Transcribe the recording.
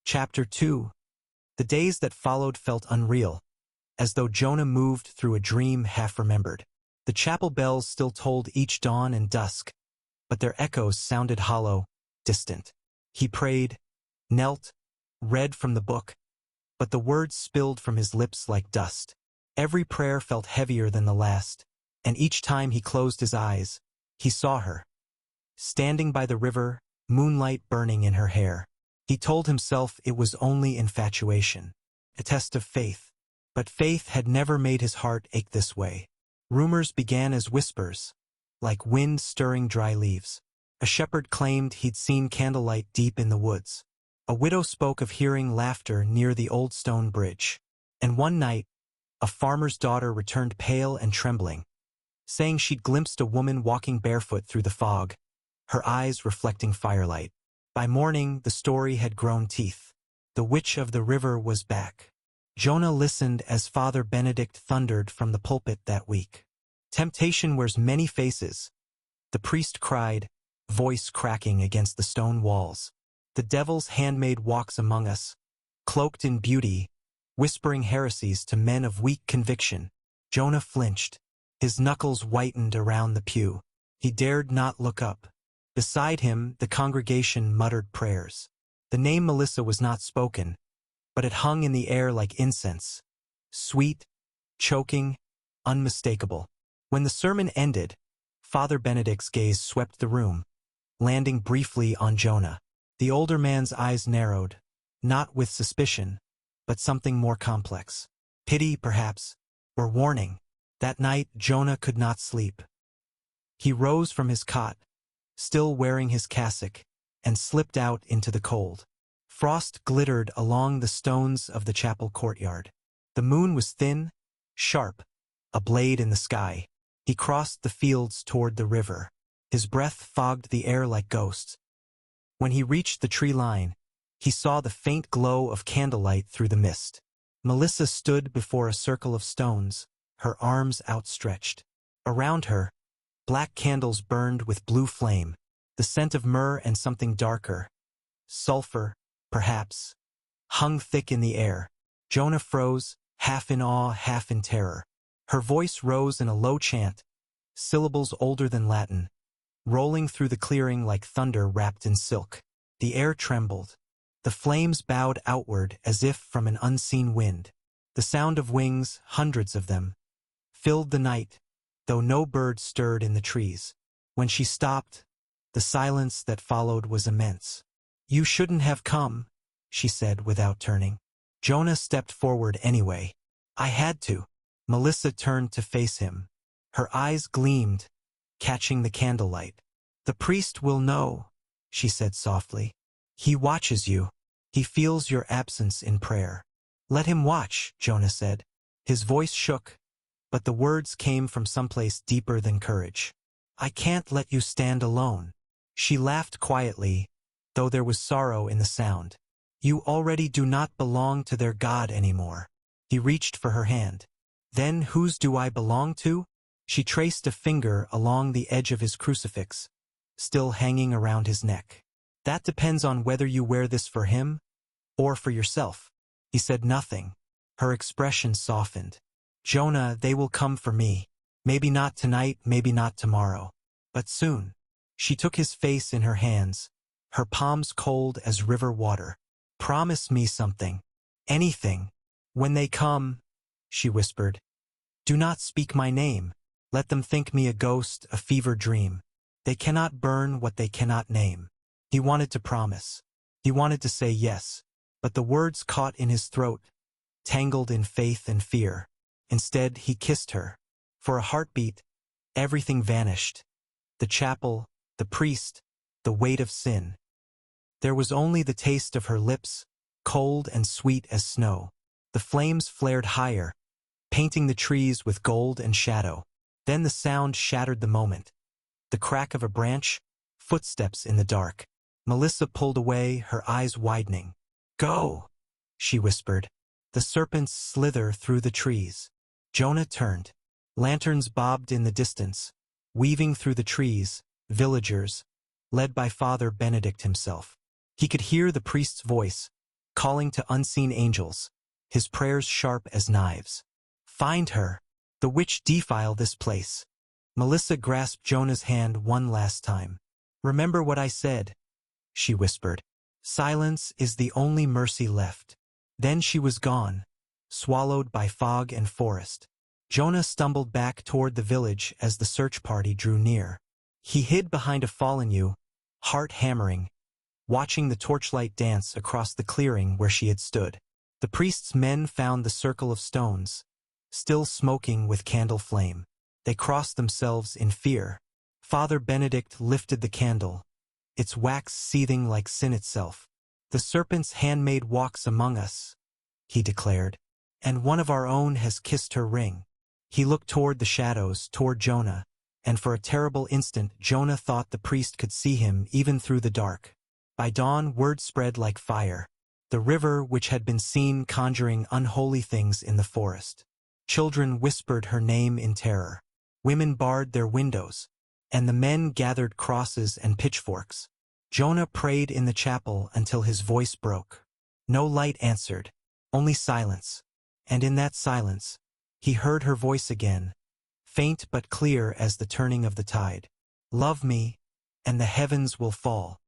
Chapter 2. The days that followed felt unreal, as though Jonah moved through a dream half-remembered. The chapel bells still tolled each dawn and dusk, but their echoes sounded hollow, distant. He prayed, knelt, read from the book, but the words spilled from his lips like dust. Every prayer felt heavier than the last, and each time he closed his eyes, he saw her, standing by the river, moonlight burning in her hair. He told himself it was only infatuation, a test of faith. But faith had never made his heart ache this way. Rumors began as whispers, like wind stirring dry leaves. A shepherd claimed he'd seen candlelight deep in the woods. A widow spoke of hearing laughter near the old stone bridge. And one night, a farmer's daughter returned pale and trembling, saying she'd glimpsed a woman walking barefoot through the fog, her eyes reflecting firelight. By morning, the story had grown teeth. The witch of the river was back. Jonah listened as Father Benedict thundered from the pulpit that week. Temptation wears many faces, the priest cried, voice cracking against the stone walls. The devil's handmaid walks among us, cloaked in beauty, whispering heresies to men of weak conviction. Jonah flinched. His knuckles whitened around the pew. He dared not look up. Beside him, the congregation muttered prayers. The name Melissa was not spoken, but it hung in the air like incense, sweet, choking, unmistakable. When the sermon ended, Father Benedict's gaze swept the room, landing briefly on Jonah. The older man's eyes narrowed, not with suspicion, but something more complex. Pity, perhaps, or warning. That night, Jonah could not sleep. He rose from his cot, still wearing his cassock, and slipped out into the cold. Frost glittered along the stones of the chapel courtyard. The moon was thin, sharp, a blade in the sky. He crossed the fields toward the river. His breath fogged the air like ghosts. When he reached the tree line, he saw the faint glow of candlelight through the mist. Melissa stood before a circle of stones, her arms outstretched. Around her, black candles burned with blue flame, the scent of myrrh and something darker, sulfur, perhaps, hung thick in the air. Jonah froze, half in awe, half in terror. Her voice rose in a low chant, syllables older than Latin, rolling through the clearing like thunder wrapped in silk. The air trembled. The flames bowed outward as if from an unseen wind. The sound of wings, hundreds of them, filled the night, though no bird stirred in the trees. When she stopped, the silence that followed was immense. "You shouldn't have come," she said without turning. Jonah stepped forward anyway. "I had to." Melissa turned to face him. Her eyes gleamed, catching the candlelight. "The priest will know," she said softly. "He watches you. He feels your absence in prayer." "Let him watch," Jonah said. His voice shook, but the words came from someplace deeper than courage. "I can't let you stand alone." She laughed quietly, though there was sorrow in the sound. "You already do not belong to their God anymore." He reached for her hand. "Then whose do I belong to?" She traced a finger along the edge of his crucifix, still hanging around his neck. "That depends on whether you wear this for him or for yourself." He said nothing. Her expression softened. "Jonah, they will come for me. Maybe not tonight, maybe not tomorrow, but soon." She took his face in her hands, her palms cold as river water. "Promise me something. Anything. When they come," she whispered, "do not speak my name. Let them think me a ghost, a fever dream. They cannot burn what they cannot name." He wanted to promise. He wanted to say yes, but the words caught in his throat, tangled in faith and fear. Instead, he kissed her. For a heartbeat, everything vanished. The chapel, the priest, the weight of sin. There was only the taste of her lips, cold and sweet as snow. The flames flared higher, painting the trees with gold and shadow. Then the sound shattered the moment. The crack of a branch, footsteps in the dark. Melissa pulled away, her eyes widening. "Go," she whispered. The serpents slither through the trees. Jonah turned. Lanterns bobbed in the distance, weaving through the trees, villagers, led by Father Benedict himself. He could hear the priest's voice, calling to unseen angels, his prayers sharp as knives. Find her! The witch defile this place. Melissa grasped Jonah's hand one last time. Remember what I said, she whispered. Silence is the only mercy left. Then she was gone, swallowed by fog and forest. Jonah stumbled back toward the village as the search party drew near. He hid behind a fallen yew, heart hammering, watching the torchlight dance across the clearing where she had stood. The priest's men found the circle of stones, still smoking with candle flame. They crossed themselves in fear. Father Benedict lifted the candle, its wax seething like sin itself. The serpent's handmaid walks among us, he declared, and one of our own has kissed her ring. He looked toward the shadows, toward Jonah, and for a terrible instant Jonah thought the priest could see him even through the dark. By dawn word spread like fire. The river which had been seen conjuring unholy things in the forest. Children whispered her name in terror. Women barred their windows, and the men gathered crosses and pitchforks. Jonah prayed in the chapel until his voice broke. No light answered, only silence, and in that silence, he heard her voice again, faint but clear as the turning of the tide. Love me, and the heavens will fall.